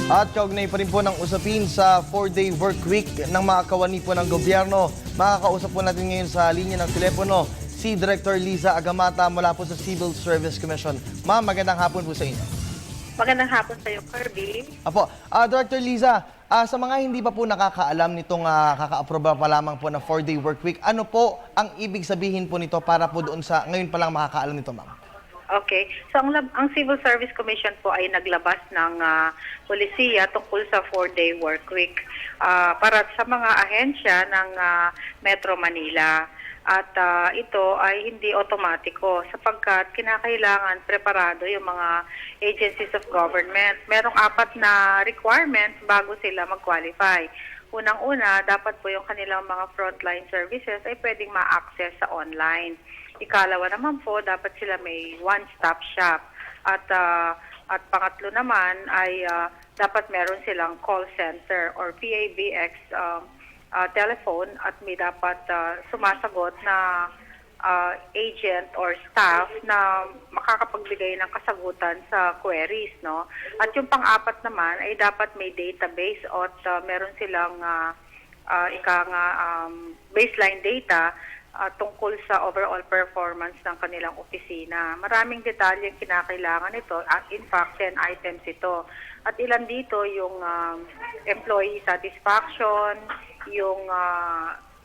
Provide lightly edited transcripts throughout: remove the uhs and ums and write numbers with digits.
At kaugnay pa rin po ng usapin sa 4-day work week ng mga kawani po ng gobyerno. Makakausap po natin ngayon sa linya ng telepono si Director Liza Agamata mula po sa Civil Service Commission. Ma'am, magandang hapon po sa inyo. Magandang hapon sa iyo, Kirby. Apo, Director Liza, sa mga hindi pa po nakakaalam nitong kaka-aproba pa lamang po ng 4-day work week, ano po ang ibig sabihin po nito para po doon sa ngayon pa lang makakaalam nito, ma'am? Okay. So, ang Civil Service Commission po ay naglabas ng polisiya tungkol sa 4-day work week para sa mga ahensya ng Metro Manila. At ito ay hindi otomatiko sapagkat kinakailangan preparado yung mga agencies of government. Merong 4 na requirements bago sila mag-qualify. Unang-una, dapat po yung kanilang mga frontline services ay pwedeng ma-access sa online. Ikalawa naman po, dapat sila may one-stop shop. At pangatlo naman ay dapat meron silang call center or PABX telephone at may dapat sumasagot na agent or staff na makakapagbigay ng kasagutan sa queries, no? At yung pang-apat naman ay dapat may database at meron silang baseline data tungkol sa overall performance ng kanilang opisina. Maraming detalyeng kinakailangan ito. In fact, 10 items ito. At ilan dito yung employee satisfaction, yung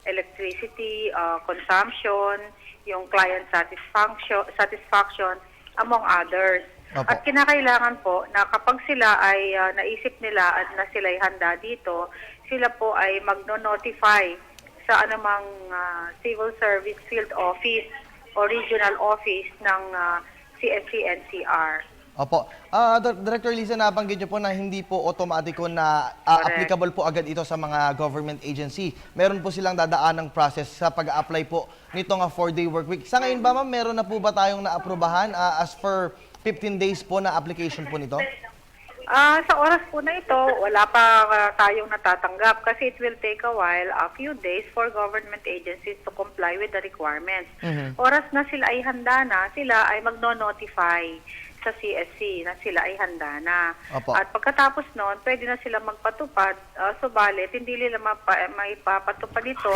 electricity consumption, yung client satisfaction, among others. Opo. At kinakailangan po na kapag sila ay naisip nila at na sila'y handa dito, sila po ay magno-notify sa anumang civil service field office o regional office ng CSC-NCR. Opo. Director Liza, nabanggit niyo po na hindi po automatiko na applicable po agad ito sa mga government agency. Meron po silang dadaan ng process sa pag-apply po nito nga 4-day work week. Sa ngayon ba, ma'am, meron na po ba tayong naaprubahan as per 15 days po na application po nito? Sa oras po na ito, wala pa tayong natatanggap kasi it will take a while, a few days for government agencies to comply with the requirements. Oras na sila ay handa na, sila ay magno-notify sa CSC na sila ay handa na. Opo. At pagkatapos noon, pwede na sila magpatupad, subalit hindi nila maipapatupad ito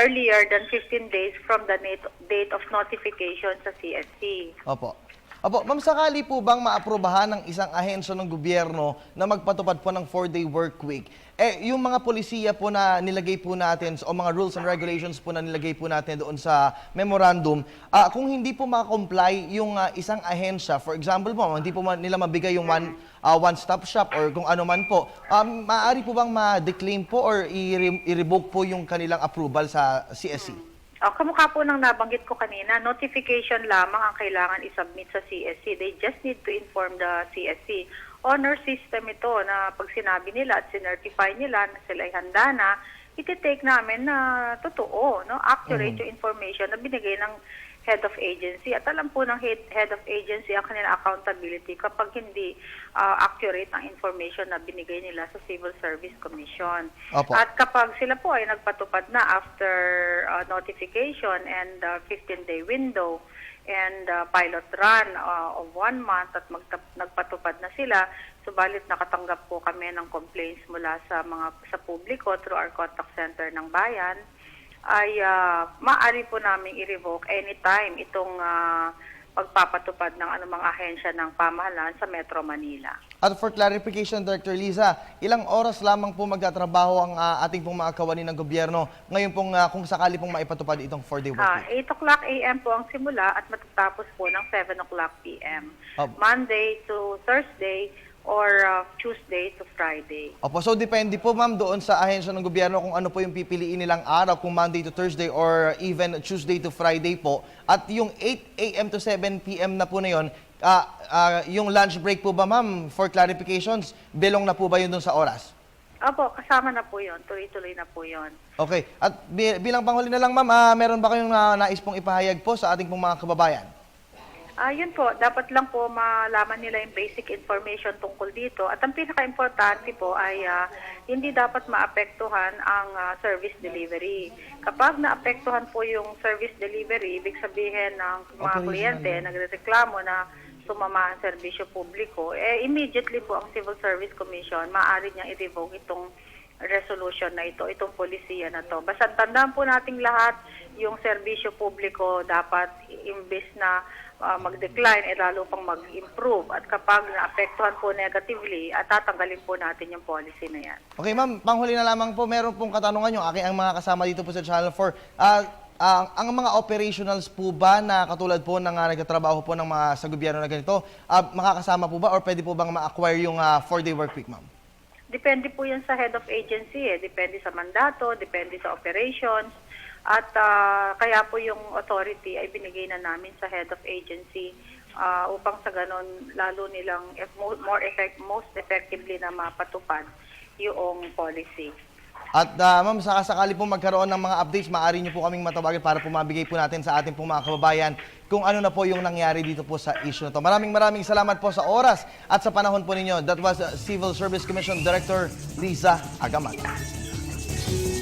earlier than 15 days from the date of notification sa CSC. Opo. Opo, ma'am, sakali po bang maaprubahan ng isang ahensya ng gobyerno na magpatupad po ng 4-day work week, yung mga polisiya po na nilagay po natin o mga rules and regulations po na nilagay po natin doon sa memorandum, kung hindi po makakomply yung isang ahensya, for example po, hindi po nila mabigay yung one-stop shop or kung ano man po, maaari po bang ma-declaim po or i-revoke po yung kanilang approval sa CSC? Kamukha po ng nabanggit ko kanina, notification lamang ang kailangan isubmit sa CSC. They just need to inform the CSC. Honor system ito na pag sinabi nila at sinertify nila na sila ay handa na, iti-take namin na totoo, no? Accurate yung information na binigay ng head of agency. At alam po ng head of agency ang kanilang accountability kapag hindi accurate ang information na binigay nila sa Civil Service Commission. Opo. At kapag sila po ay nagpatupad na after notification and 15-day window and pilot run of 1 month at nagpatupad na sila, subalit nakatanggap po kami ng complaints mula sa publiko through our contact center ng bayan, ay maaari po namin i-revoke anytime itong pagpapatupad ng anumang ahensya ng pamahalaan sa Metro Manila. At for clarification, Director Liza, ilang oras lamang po magtatrabaho ang ating pong mga kawani ng gobyerno ngayon pong kung sakali pong maipatupad itong 4-day work week? 8 o'clock a.m. po ang simula at matatapos po ng 7 o'clock p.m. Monday to Thursday or Tuesday to Friday. Opo, so depende po, ma'am, doon sa ahensya ng gobyerno kung ano po yung pipiliin nilang araw, kung Monday to Thursday or even Tuesday to Friday po. At yung 8 a.m. to 7 p.m. na po na yun, yung lunch break po ba, ma'am, for clarifications, belong na po ba yun doon sa oras? Opo, kasama na po yun. Tuloy-tuloy na po yun. Okay. At bilang panghuli na lang, ma'am, meron ba kayong nais pong ipahayag po sa ating pong mga kababayan? Yun po, dapat lang po malaman nila yung basic information tungkol dito. At ang pinaka-importante po ay hindi dapat maapektuhan ang service delivery. Kapag naapektuhan po yung service delivery, ibig sabihin ng mga kliyente nagrereklamo na sumama ang serbisyo publiko, immediately po ang Civil Service Commission maaari niyang i-revoke itong resolution na ito, itong polisiya na to. Basta tandaan po nating lahat, yung serbisyo publiko dapat imbes na mag-decline, lalo pang mag-improve. At kapag naapektuhan po negatively, tatanggalin po natin yung policy na yan. Okay, ma'am, panghuli na lamang po, meron pong katanungan yung aking ang mga kasama dito po sa Channel 4. Ang mga operationals po ba na katulad po ng nagtatrabaho po ng mga sa gobyerno na ganito, makakasama po ba or pwede po bang ma-acquire yung 4-day work week, ma'am? Depende po yan sa head of agency. Depende sa mandato, depende sa operations. At kaya po yung authority ay binigay na namin sa head of agency upang sa ganon lalo nilang most effectively na mapatupad yung policy. At ma'am, sakali po magkaroon ng mga updates, maaari niyo po kaming matawagan para po mabigay po natin sa ating pong mga kababayan kung ano na po yung nangyari dito po sa issue na to. Maraming salamat po sa oras at sa panahon po ninyo. That was Civil Service Commission Director Liza Agamat.